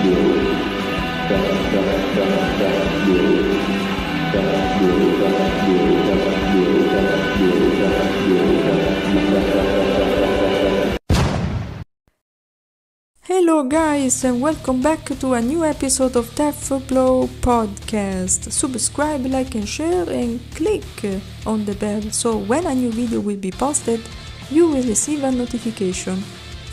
Hello guys and welcome back to a new episode of Death Blow podcast. Subscribe, like and share and click on the bell so when a new video will be posted you will receive a notification.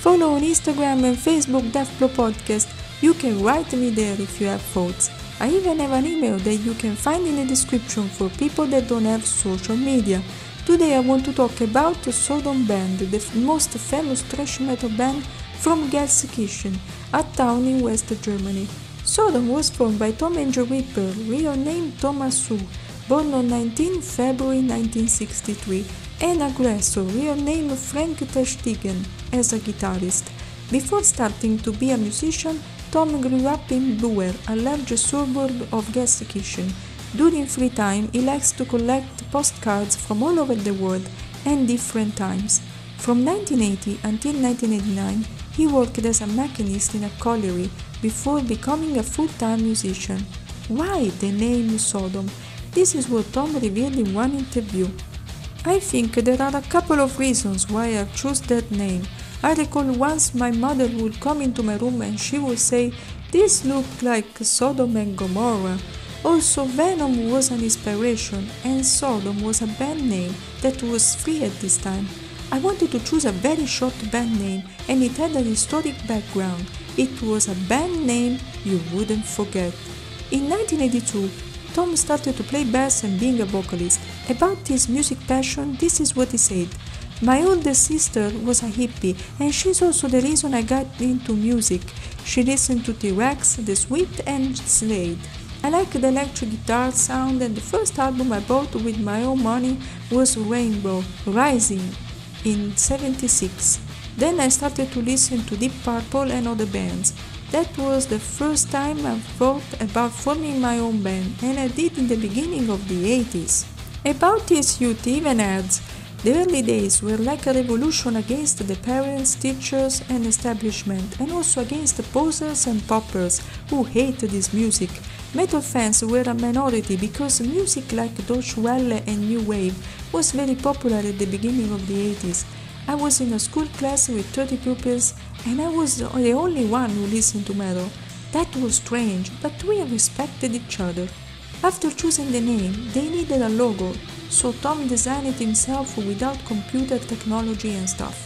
Follow on Instagram and Facebook Death Blow podcast. You can write me there if you have thoughts. I even have an email that you can find in the description for people that don't have social media. Today I want to talk about the Sodom band, the most famous thrash metal band from Gelsenkirchen, a town in West Germany. Sodom was formed by Tom and Joe Ripper, real name Thomas Hu, born on 19 February 1963, and Aggressor, real name Frank Terstegen, as a guitarist. Before starting to be a musician, Tom grew up in Buer, a large suburb of Gelsenkirchen. During free time, he likes to collect postcards from all over the world and different times. From 1980 until 1989, he worked as a machinist in a colliery before becoming a full-time musician. Why the name Sodom? This is what Tom revealed in one interview. I think there are a couple of reasons why I chose that name. I recall once my mother would come into my room and she would say, "This looks like Sodom and Gomorrah." Also, Venom was an inspiration and Sodom was a band name that was free at this time. I wanted to choose a very short band name and it had a historic background. It was a band name you wouldn't forget. In 1982, Tom started to play bass and being a vocalist. About his music passion, this is what he said. "My older sister was a hippie and she's also the reason I got into music. She listened to T-Rex, The Sweet and Slade. I like the electric guitar sound and the first album I bought with my own money was Rainbow Rising in '76. Then I started to listen to Deep Purple and other bands. That was the first time I thought about forming my own band, and I did in the beginning of the '80s. About his youth, he even adds, "The early days were like a revolution against the parents, teachers and establishment, and also against the posers and poppers who hated this music. Metal fans were a minority because music like Deutsche Welle and New Wave was very popular at the beginning of the '80s. I was in a school class with 30 pupils and I was the only one who listened to metal. That was strange, but we respected each other." After choosing the name, they needed a logo, so Tom designed it himself without computer technology and stuff.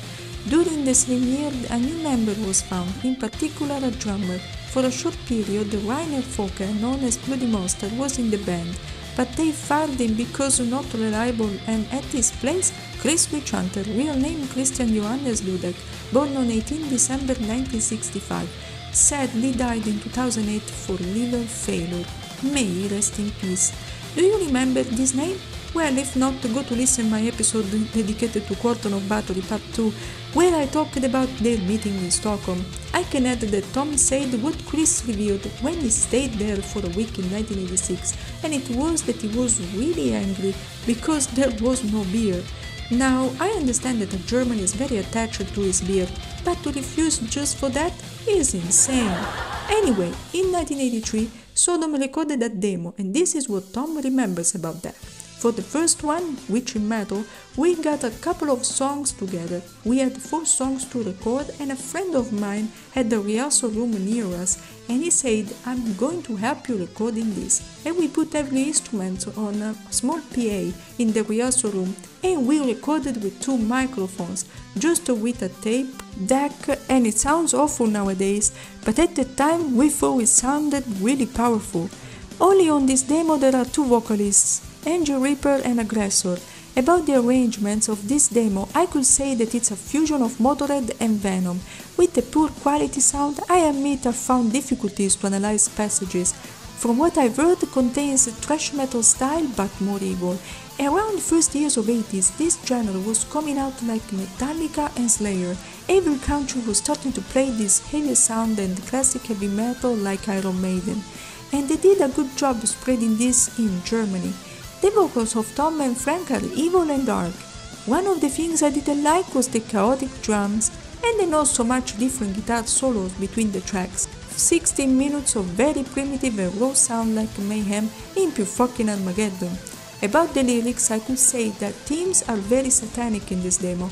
During the same year, a new member was found, in particular a drummer. For a short period, Rainer Fokker, known as Bloody Monster, was in the band, but they fired him because not reliable, and at his place, Chris Witchhunter, real name Christian Johannes Ludek, born on 18 December 1965, sadly died in 2008 for liver failure. May he rest in peace. Do you remember this name? Well, if not, go to listen my episode dedicated to Quarton of Battery Part 2, where I talked about their meeting in Stockholm. I can add that Tom said what Chris revealed when he stayed there for a week in 1986, and it was that he was really angry because there was no beer. Now, I understand that a German is very attached to his beer, but to refuse just for that is insane. Anyway, in 1983, Sodom recorded a demo, and this is what Tom remembers about that. For the first one, Witch in Metal, we got a couple of songs together. We had 4 songs to record and a friend of mine had a rehearsal room near us and he said, "I'm going to help you recording this." And we put every instrument on a small PA in the rehearsal room and we recorded with 2 microphones, just with a tape deck, and it sounds awful nowadays, but at the time we thought it sounded really powerful. Only on this demo there are 2 vocalists, Angel Reaper and Aggressor. About the arrangements of this demo, I could say that it's a fusion of Motorhead and Venom. With the poor quality sound, I admit I found difficulties to analyze passages. From what I've heard, it contains a thrash metal style but more evil. Around the first years of 80s, this genre was coming out like Metallica and Slayer. Every country was starting to play this heavy sound and classic heavy metal like Iron Maiden. And they did a good job spreading this in Germany. The vocals of Tom and Frank are evil and dark. One of the things I didn't like was the chaotic drums and the not so much different guitar solos between the tracks. 16 minutes of very primitive and raw sound like mayhem in pure fucking Armageddon. About the lyrics, I could say that themes are very satanic in this demo.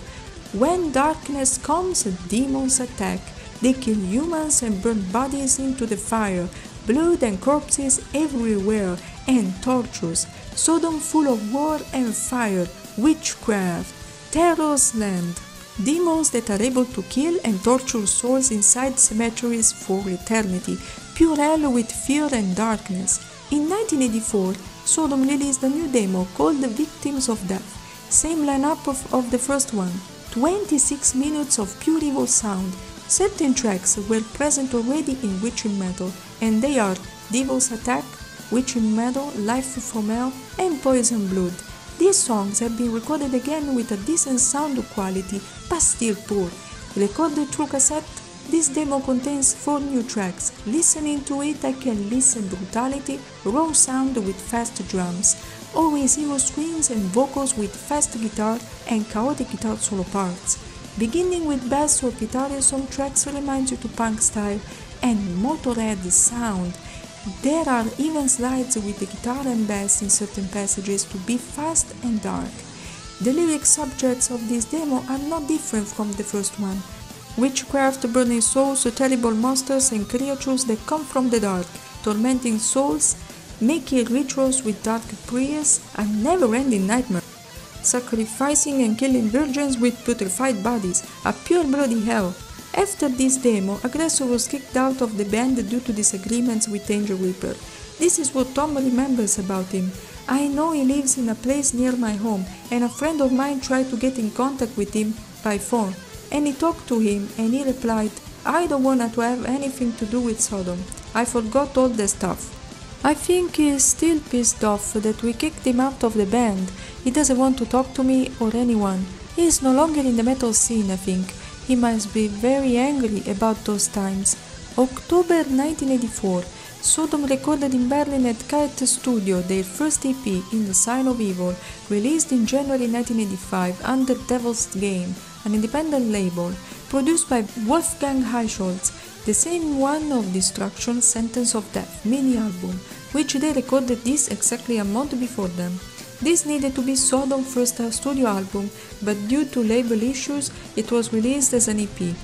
When darkness comes, demons attack. They kill humans and burn bodies into the fire. Blood and corpses everywhere, and tortures. Sodom full of war and fire. Witchcraft. Terror's land. Demons that are able to kill and torture souls inside cemeteries for eternity. Pure hell with fear and darkness. In 1984, Sodom released a new demo called The Victims of Death. Same lineup of the first one. 26 minutes of pure evil sound. Certain tracks were present already in Witching Metal, and they are Devil's Attack, Witching Metal, Life from Hell, and Poison Blood. These songs have been recorded again with a decent sound quality, but still poor. Recorded through cassette, this demo contains 4 new tracks. Listening to it, I can listen brutality, raw sound with fast drums, always evil screams and vocals with fast guitar and chaotic guitar solo parts. Beginning with bass or guitar in some tracks reminds you to punk style and Motorhead sound. There are even slides with the guitar and bass in certain passages to be fast and dark. The lyric subjects of this demo are not different from the first one. Witchcraft, burning souls, terrible monsters and creatures that come from the dark, tormenting souls, making rituals with dark prayers, a never-ending nightmare. Sacrificing and killing virgins with putrefied bodies, a pure bloody hell. After this demo, Aggressor was kicked out of the band due to disagreements with Angel Reaper. This is what Tom remembers about him. I know he lives in a place near my home, and a friend of mine tried to get in contact with him by phone, and he talked to him and he replied, I don't want to have anything to do with Sodom. I forgot all the stuff. I think he is still pissed off that we kicked him out of the band. He doesn't want to talk to me or anyone. He is no longer in the metal scene, I think. He must be very angry about those times. October 1984. Sodom recorded in Berlin at Kite Studio their first EP, In the Sign of Evil, released in January 1985 under Devil's Game, an independent label, produced by Wolfgang Heischolz, the same one of Destruction, Sentence of Death mini-album, which they recorded this exactly a month before them. This needed to be Sodom's first studio album, but due to label issues, it was released as an EP.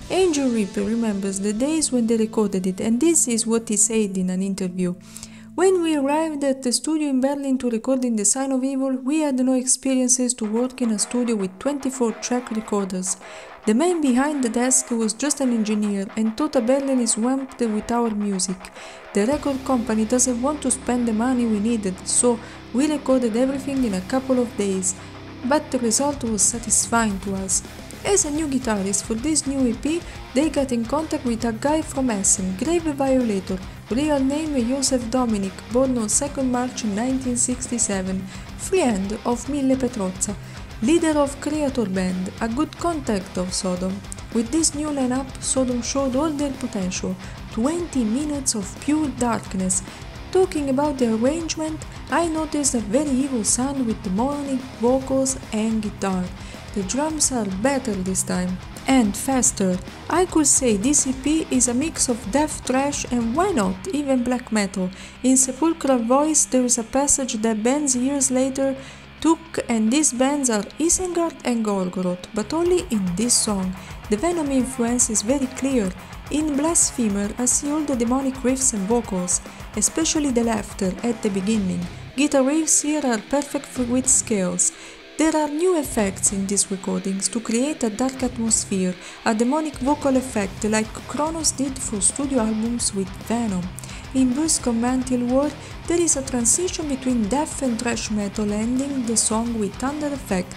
Angel Reaper remembers the days when they recorded it, and this is what he said in an interview. When we arrived at the studio in Berlin to record In the Sign of Evil, we had no experiences to work in a studio with 24-track recorders. The man behind the desk was just an engineer and thought Berlin is swamped with our music. The record company doesn't want to spend the money we needed, so we recorded everything in a couple of days, but the result was satisfying to us. As a new guitarist for this new EP, they got in contact with a guy from Essen, Grave Violator, real name Josef Dominik, born on 2nd March 1967, friend of Mille Petrozza, leader of Creator Band, a good contact of Sodom. With this new lineup, Sodom showed all their potential, 20 minutes of pure darkness. Talking about the arrangement, I noticed a very evil sound with demonic vocals and guitar. The drums are better this time, and faster. I could say this EP is a mix of death thrash and why not, even black metal. In Sepulchral Voice there is a passage that bands years later took, and these bands are Isengard and Gorgoroth, but only in this song. The Venom influence is very clear. In Blasphemer I see all the demonic riffs and vocals, especially the laughter at the beginning. Guitar riffs here are perfect with scales. There are new effects in these recordings to create a dark atmosphere, a demonic vocal effect like Kronos did for studio albums with Venom. In Bruce Mantle War, there is a transition between death and thrash metal, ending the song with thunder effect.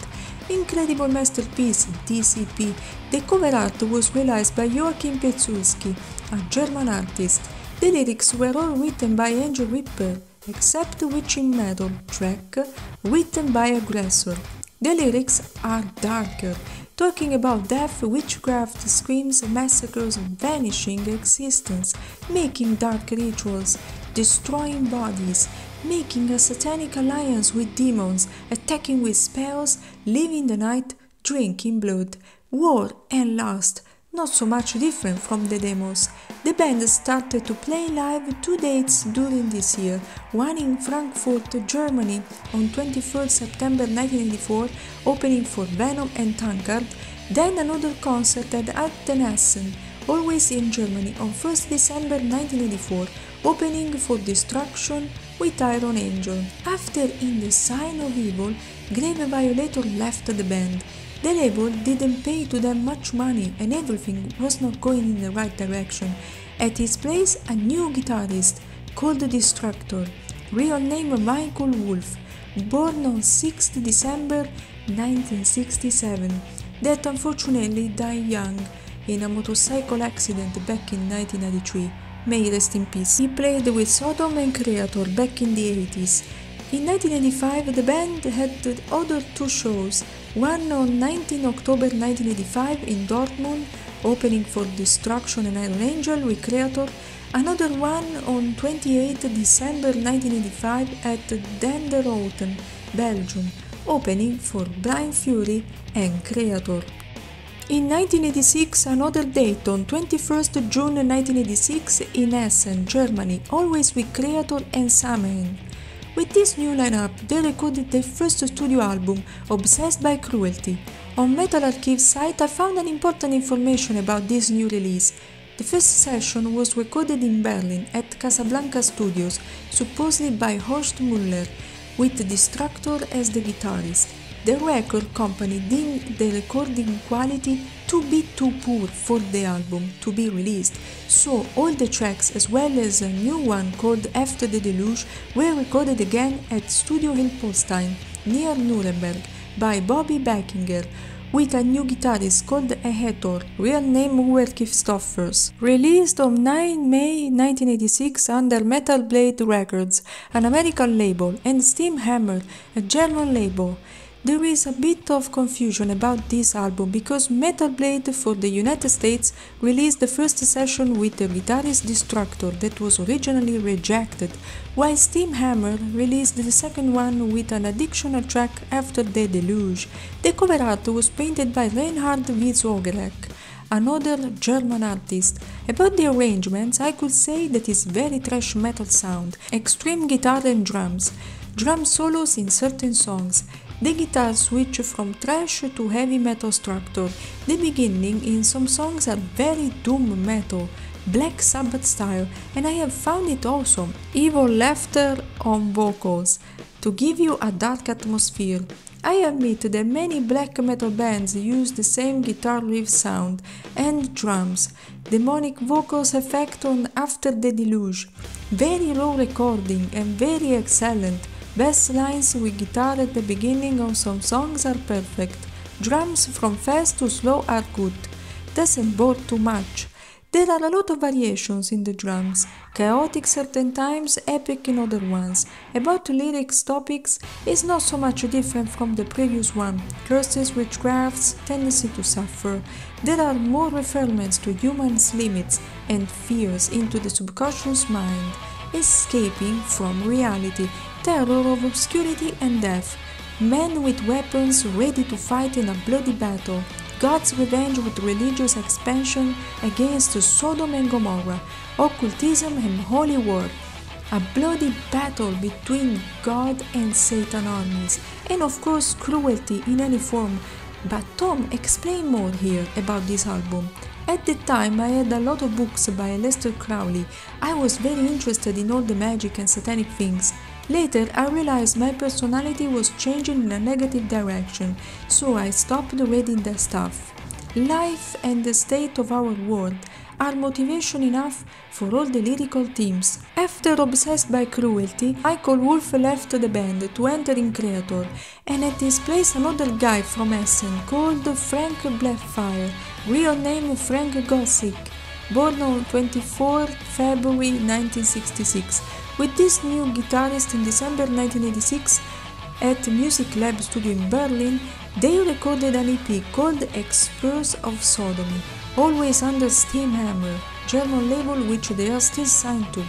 Incredible masterpiece, DCP. The cover art was realized by Joachim Pietzulski, a German artist. The lyrics were all written by Angel Reaper, except Witching Metal track, written by Aggressor. The lyrics are darker, talking about death, witchcraft, screams, massacres, vanishing existence, making dark rituals, destroying bodies, making a satanic alliance with demons, attacking with spells, living the night, drinking blood, war and lust, not so much different from the demos. The band started to play live 2 dates during this year, one in Frankfurt, Germany on 23rd September 1984, opening for Venom and Tankard, then another concert at Altenessen, always in Germany, on 1st December 1984, opening for Destruction with Iron Angel. After In the Sign of Evil, Grave Violator left the band. The label didn't pay to them much money and everything was not going in the right direction. At his place, a new guitarist called Destructor, real name Michael Wolf, born on 6th December 1967, that unfortunately died young in a motorcycle accident back in 1993. May he rest in peace. He played with Sodom and Creator back in the 80s. In 1985, the band had other 2 shows, one on 19 October 1985 in Dortmund, opening for Destruction and Iron Angel with Creator, another one on 28 December 1985 at Denderhouten, Belgium, opening for Blind Fury and Creator. In 1986, another date on 21st June 1986 in Essen, Germany, always with Creator and Samhain. With this new lineup, they recorded their first studio album, Obsessed by Cruelty. On Metal Archive's site, I found an important information about this new release. The first session was recorded in Berlin at Casablanca Studios, supposedly by Horst Müller, with Destructor as the guitarist. The record company deemed the recording quality to be too poor for the album to be released, so all the tracks as well as a new one called After the Deluge were recorded again at Studio Hilpolstein near Nuremberg by Bobby Backinger, with a new guitarist called Hathor, real name Uwe Christophers. Released on 9 May 1986 under Metal Blade Records, an American label, and Steam Hammer, a German label. There is a bit of confusion about this album because Metal Blade for the United States released the first session with the guitarist Destructor that was originally rejected, while Steam Hammer released the second one with an additional track After the Deluge. The cover art was painted by Reinhard Wiesogerek, another German artist. About the arrangements, I could say that it's very thrash metal sound, extreme guitar and drums, drum solos in certain songs. The guitar switch from thrash to heavy metal structure. The beginning in some songs are very doom metal, Black Sabbath style, and I have found it awesome. Evil laughter on vocals to give you a dark atmosphere. I admit that many black metal bands use the same guitar riff sound and drums. Demonic vocals effect on After the Deluge. Very raw recording and very excellent. Bass lines with guitar at the beginning on some songs are perfect. Drums from fast to slow are good. Doesn't bore too much. There are a lot of variations in the drums, chaotic certain times, epic in other ones. About lyrics topics is not so much different from the previous one. Curses, witchcrafts, tendency to suffer. There are more referments to humans' limits and fears into the subconscious mind. Escaping from reality, terror of obscurity and death, men with weapons ready to fight in a bloody battle, God's revenge with religious expansion against Sodom and Gomorrah, occultism and holy war, a bloody battle between God and Satan armies, and of course cruelty in any form. But Tom, explain more here about this album. At the time I had a lot of books by Aleister Crowley. I was very interested in all the magic and satanic things. Later I realized my personality was changing in a negative direction, so I stopped reading that stuff. Life and the state of our world are motivation enough for all the lyrical themes. After Obsessed by Cruelty, Michael Wolf left the band to enter in Creator, and at his place another guy from Essen called Frank Blackfire, real name Frank Gossick, born on 24 February 1966. With this new guitarist in December 1986 at Music Lab Studio in Berlin, they recorded an EP called Express of Sodomy, always under Steam Hammer, German label which they are still signed to.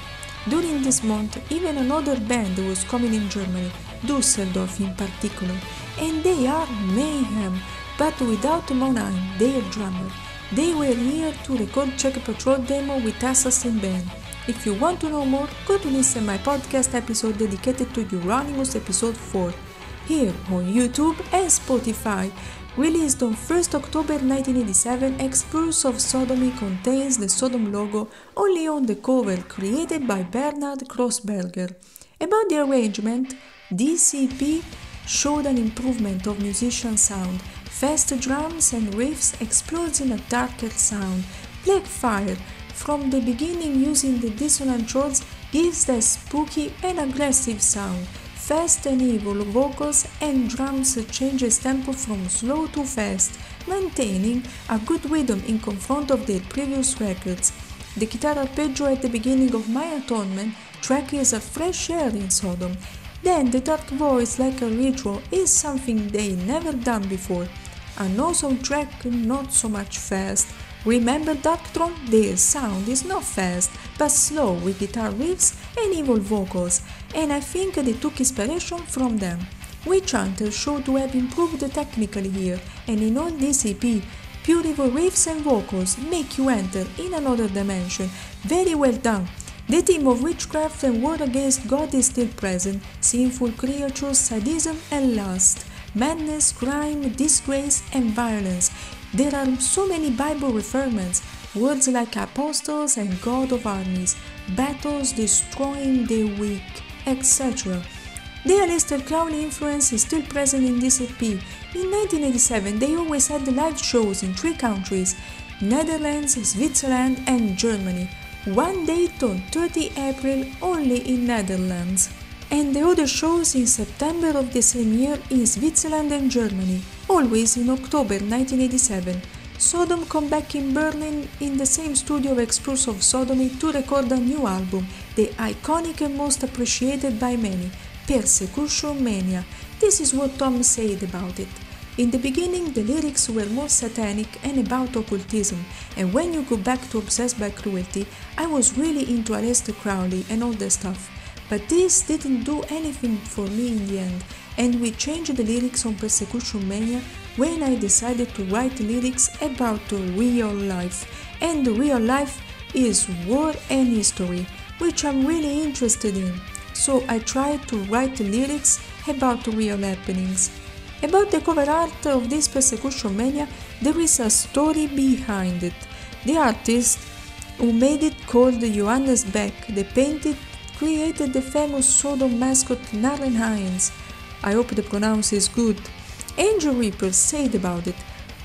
During this month, even another band was coming in Germany, Düsseldorf in particular, and they are mayhem, but without Monheim, their drummer. They were here to record Check Patrol demo with Assassin Band. If you want to know more, go to listen my podcast episode dedicated to Euronymous episode 4, here on YouTube and Spotify. Released on 1st October 1987, Expulse of Sodomy contains the Sodom logo only on the cover, created by Bernard Krossberger. About the arrangement, DCP showed an improvement of musician sound, fast drums and riffs explodes in a darker sound. Blackfire, from the beginning using the dissonant chords, gives the spooky and aggressive sound. Fast and evil vocals and drums changes tempo from slow to fast, maintaining a good rhythm in confront of their previous records. The guitar arpeggio at the beginning of My Atonement track is a fresh air in Sodom. Then the dark voice like a ritual is something they never done before. An awesome track, not so much fast. Remember Darkthrone? Their sound is not fast, but slow with guitar riffs and evil vocals, and I think they took inspiration from them. Witchhunter showed to have improved technically here, and in all this EP, pure evil riffs and vocals make you enter in another dimension. Very well done. The theme of witchcraft and war against God is still present, sinful creatures, sadism and lust, madness, crime, disgrace and violence. There are so many Bible references, words like apostles and God of armies, battles destroying the weak, etc. The Aleister Crowley influence is still present in this EP. In 1987 they always had live shows in 3 countries, Netherlands, Switzerland and Germany. One date on 30 April only in Netherlands. And the other shows in September of the same year in Switzerland and Germany, always in October 1987. Sodom come back in Berlin in the same studio of Expulse of Sodomy to record a new album, the iconic and most appreciated by many, Persecution Mania. This is what Tom said about it. In the beginning the lyrics were more satanic and about occultism, and when you go back to Obsessed by Cruelty, I was really into Aleister Crowley and all that stuff. But this didn't do anything for me in the end, and we changed the lyrics on Persecution Mania when I decided to write lyrics about real life, and real life is war and history, which I'm really interested in, so I tried to write lyrics about real happenings. About the cover art of this Persecution Mania, there is a story behind it. The artist who made it, called Johannes Beck, the painted created the famous Sodom mascot Narren Hines. I hope the pronounce is good. Angel Reaper said about it,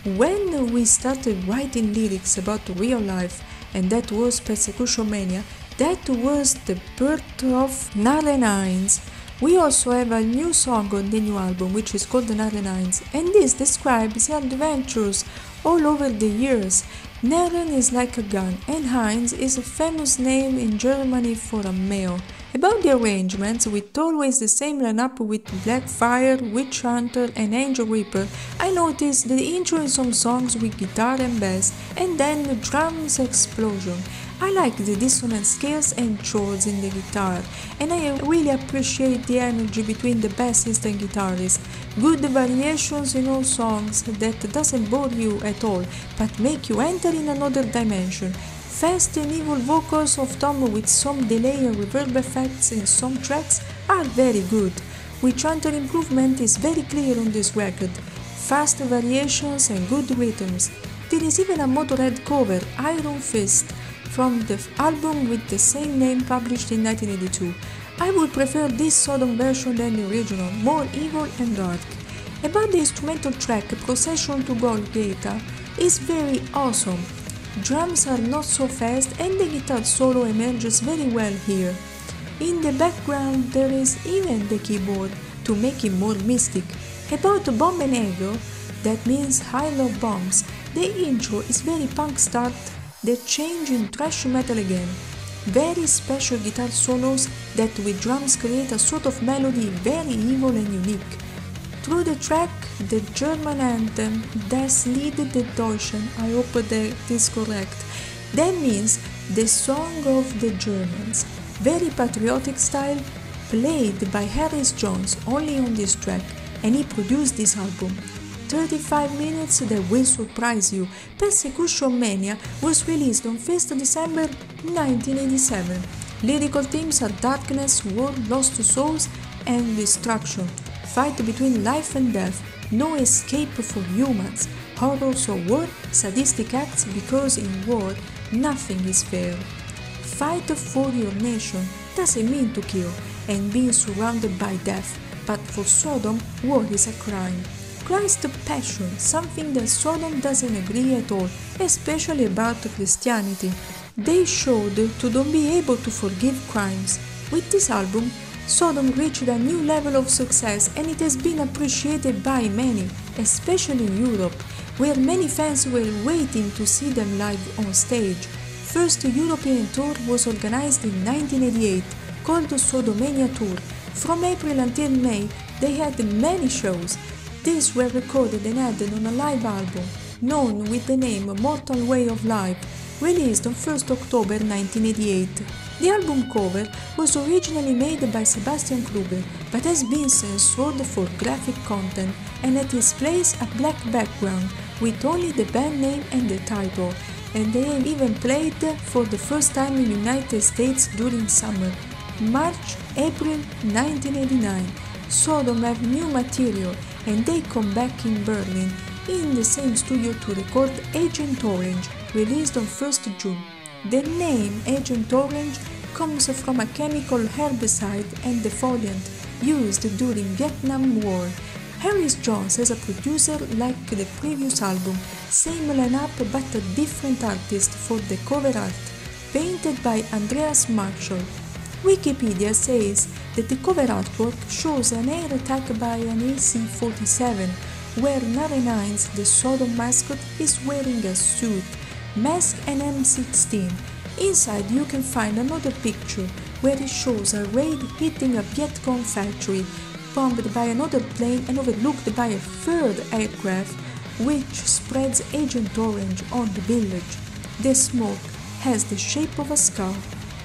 when we started writing lyrics about real life, and that was Persecution Mania, that was the birth of Narren Hines. We also have a new song on the new album which is called Narren Hines, and this describes the adventures all over the years. Narren is like a gun, and Heinz is a famous name in Germany for a male. About the arrangements, with always the same lineup with Blackfire, Witchhunter and Angel Reaper, I noticed the intro in some songs with guitar and bass, and then the drums explosion. I like the dissonant scales and chords in the guitar, and I really appreciate the energy between the bassist and guitarist. Good variations in all songs that doesn't bore you at all, but make you enter in another dimension. Fast and evil vocals of Tom with some delay and reverb effects in some tracks are very good. Witchhunter improvement is very clear on this record. Fast variations and good rhythms. There is even a Motorhead cover, Iron Fist, from the album with the same name published in 1982. I would prefer this Sodom version than the original, more evil and dark. About the instrumental track, Procession to Golgotha is very awesome. Drums are not so fast and the guitar solo emerges very well here. In the background there is even the keyboard to make it more mystic. About Bomb and Ego, that means high-low bombs, the intro is very punk start that change in thrash metal again. Very special guitar solos that with drums create a sort of melody very evil and unique. Through the track, the German anthem Das Lied der Deutschen, I hope that is correct. That means the song of the Germans. Very patriotic style, played by Harris Jones only on this track, and he produced this album. 35 minutes that will surprise you. Persecution Mania was released on 1st December 1987. Lyrical themes are darkness, war, lost souls, and destruction. Fight between life and death, no escape for humans, horrors of war, sadistic acts because in war nothing is fair. Fight for your nation doesn't mean to kill and being surrounded by death, but for Sodom, war is a crime. Christ's passion, something that Sodom doesn't agree at all, especially about Christianity. They showed to don't be able to forgive crimes. With this album, Sodom reached a new level of success and it has been appreciated by many, especially in Europe, where many fans were waiting to see them live on stage. First European tour was organized in 1988, called the Sodomania Tour. From April until May, they had many shows. These were recorded and added on a live album, known with the name Mortal Way of Life, released on 1st October 1988. The album cover was originally made by Sebastian Kruger, but has been censored for graphic content and it displays a black background with only the band name and the title, and they have even played for the first time in the United States during summer. March, April 1989. Sodom have new material and they come back in Berlin in the same studio to record Agent Orange, released on 1st June. The name Agent Orange comes from a chemical herbicide and defoliant used during Vietnam War. Harris Jones as a producer like the previous album, same lineup but a different artist for the cover art, painted by Andreas Marshall. Wikipedia says that the cover artwork shows an air attack by an AC-47, where Nine, the Sodom mascot, is wearing a suit, mask and M16. Inside you can find another picture where it shows a raid hitting a Vietcong factory, bombed by another plane and overlooked by a third aircraft, which spreads Agent Orange on the village. The smoke has the shape of a skull.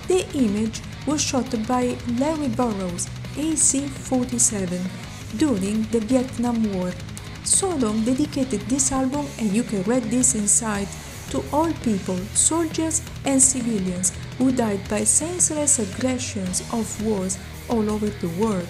The image was shot by Larry Burroughs, AC-47, during the Vietnam War. Sodom dedicated this album, and you can read this inside, to all people, soldiers and civilians, who died by senseless aggressions of wars all over the world.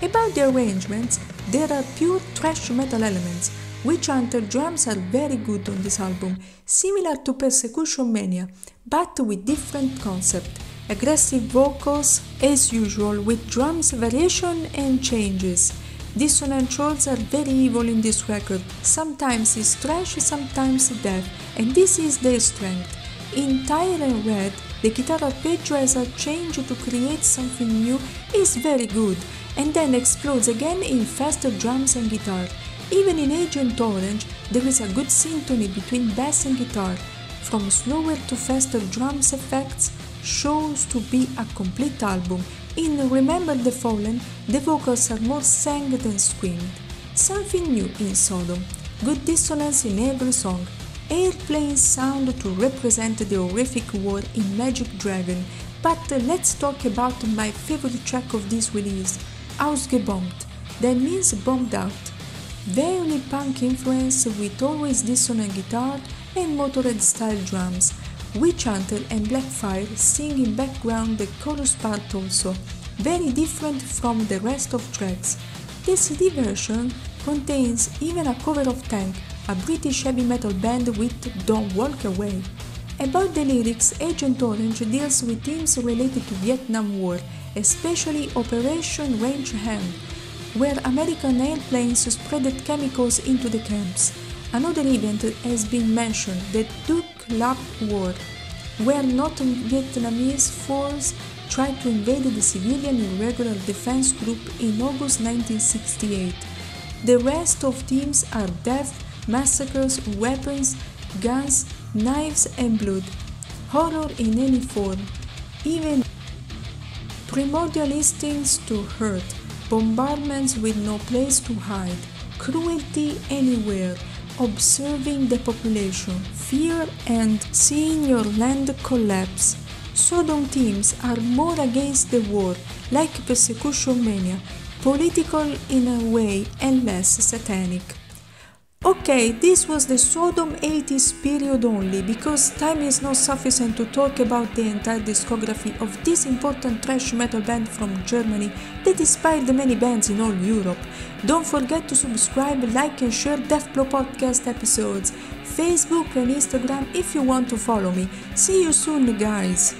About the arrangements, there are pure thrash metal elements. Witchhunter drums are very good on this album, similar to Persecution Mania, but with different concept. Aggressive vocals as usual, with drums variation and changes. Dissonant chords are very evil in this record, sometimes it's thrash, sometimes death, and this is their strength. In Tire and Red, the guitar arpeggio as a change to create something new is very good, and then explodes again in faster drums and guitar. Even in Agent Orange, there is a good synchrony between bass and guitar. From slower to faster drums effects, shows to be a complete album. In Remember the Fallen, the vocals are more sang than screamed. Something new in Sodom. Good dissonance in every song. Airplane sound to represent the horrific war in Magic Dragon. But let's talk about my favorite track of this release, Ausgebombt. That means bombed out. Very punk influence with always dissonant guitar and Motorhead style drums. Witchhunter and Blackfire sing in background the chorus part also, very different from the rest of tracks. The CD version contains even a cover of Tank, a British heavy metal band with Don't Walk Away. About the lyrics, Agent Orange deals with themes related to Vietnam War, especially Operation Range Hand, where American airplanes spreaded chemicals into the camps. Another event has been mentioned, the Duc Lac War, where Northern Vietnamese forces tried to invade the civilian irregular defense group in August 1968. The rest of themes are death, massacres, weapons, guns, knives and blood, horror in any form, even primordial instincts to hurt, bombardments with no place to hide, cruelty anywhere, observing the population, fear and seeing your land collapse. Sodom themes are more against the war, like Persecution Mania, political in a way and less satanic. Okay, this was the Sodom 80s period only, because time is not sufficient to talk about the entire discography of this important thrash metal band from Germany that inspired many bands in all Europe. Don't forget to subscribe, like and share Deathblow podcast episodes, Facebook and Instagram if you want to follow me. See you soon, guys!